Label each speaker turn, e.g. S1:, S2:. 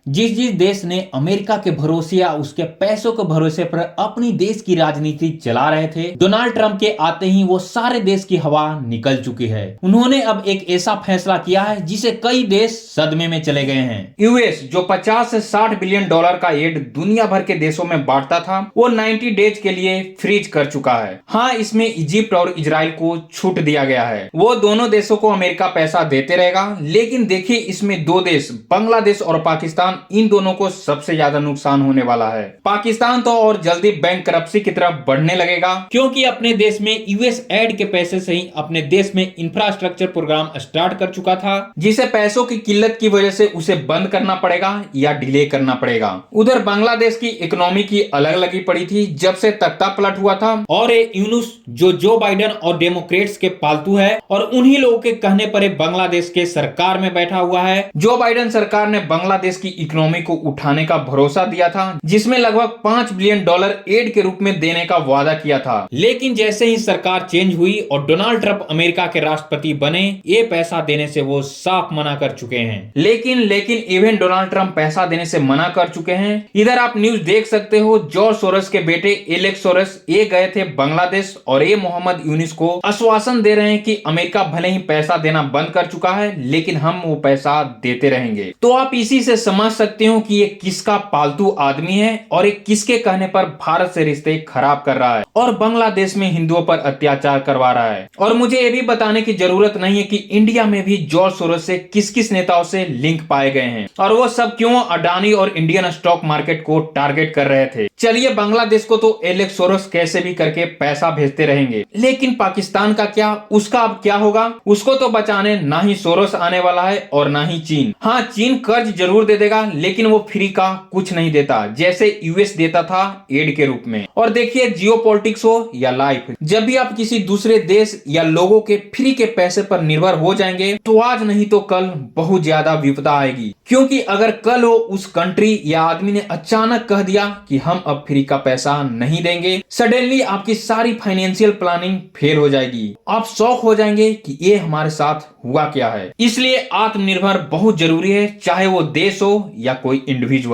S1: जिस जिस देश ने अमेरिका के भरोसे या उसके पैसों के भरोसे पर अपनी देश की राजनीति चला रहे थे, डोनाल्ड ट्रंप के आते ही वो सारे देश की हवा निकल चुकी है। उन्होंने अब एक ऐसा फैसला किया है जिसे कई देश सदमे में चले गए हैं। यूएस जो 50 से 60 बिलियन डॉलर का एड दुनिया भर के देशों में बांटता था, वो 90 डेज के लिए फ्रीज कर चुका है। हाँ, इसमें इजिप्ट और इजराइल को छूट दिया गया है। वो दोनों देशों को अमेरिका पैसा देते रहेगा, लेकिन देखिए इसमें दो देश बांग्लादेश और पाकिस्तान, इन दोनों को सबसे ज्यादा नुकसान होने वाला है। पाकिस्तान तो और जल्दी बैंक करप्सी की तरफ बढ़ने लगेगा, क्योंकि अपने देश में यूएस एड के पैसे से ही अपने देश में इंफ्रास्ट्रक्चर प्रोग्राम स्टार्ट कर चुका था, जिसे पैसों की किल्लत की वजह से उसे बंद करना पड़ेगा या डिले करना पड़ेगा। उधर बांग्लादेश की इकोनॉमी की अलग लगी पड़ी थी जब से तख्ता पलट हुआ था, और ये यूनुस जो बाइडेन और डेमोक्रेट्स के पालतू है, और उन्हीं लोगों के कहने पर बांग्लादेश के सरकार में बैठा हुआ है। जो बाइडेन सरकार ने बांग्लादेश की इकोनॉमी को उठाने का भरोसा दिया था, जिसमें लगभग $5 बिलियन एड के रूप में देने का वादा किया था, लेकिन जैसे ही सरकार चेंज हुई और डोनाल्ड ट्रंप अमेरिका के राष्ट्रपति बने, ये पैसा देने से वो साफ मना कर चुके हैं। लेकिन इवन डोनाल्ड ट्रंप पैसा देने से मना कर चुके हैं। इधर आप न्यूज देख सकते हो, जॉर्ज सोरोस के बेटे एलेक्स सोरोस ये गए थे बांग्लादेश, और ये मोहम्मद यूनिस को आश्वासन दे रहे हैं कि अमेरिका भले ही पैसा देना बंद कर चुका है, लेकिन हम वो पैसा देते रहेंगे। तो आप इसी से समझ सकते हो कि ये किसका पालतू आदमी है और ये किसके कहने पर भारत से रिश्ते खराब कर रहा है और बांग्लादेश में हिंदुओं पर अत्याचार करवा रहा है। और मुझे ये भी बताने की जरूरत नहीं है कि इंडिया में भी जॉर्ज सोरोस से किस किस नेताओं से लिंक पाए गए हैं, और वो सब क्यों अडानी और इंडियन स्टॉक मार्केट को टारगेट कर रहे थे। चलिए, बांग्लादेश को तो एलेक्स सोरोस कैसे भी करके पैसा भेजते रहेंगे, लेकिन पाकिस्तान का क्या, उसका अब क्या होगा? उसको तो बचाने ना ही सोरोस आने वाला है और ना ही चीन। हाँ, चीन कर्ज जरूर दे देगा, लेकिन वो फ्री का कुछ नहीं देता, जैसे यूएस देता था एड के रूप में। और देखिए, जियोपॉलिटिक्स हो या लाइफ, जब भी आप किसी दूसरे देश या लोगों के फ्री के पैसे पर निर्भर हो जाएंगे, तो आज नहीं तो कल बहुत ज्यादा विपदा आएगी। क्योंकि अगर कल हो उस कंट्री या आदमी ने अचानक कह दिया कि हम अब फ्री का पैसा नहीं देंगे, सडनली आपकी सारी फाइनेंशियल प्लानिंग फेल हो जाएगी। आप शॉक हो जाएंगे कि ये हमारे साथ हुआ क्या है। इसलिए आत्मनिर्भर बहुत जरूरी है, चाहे वो देश हो या कोई इंडिविजुअल।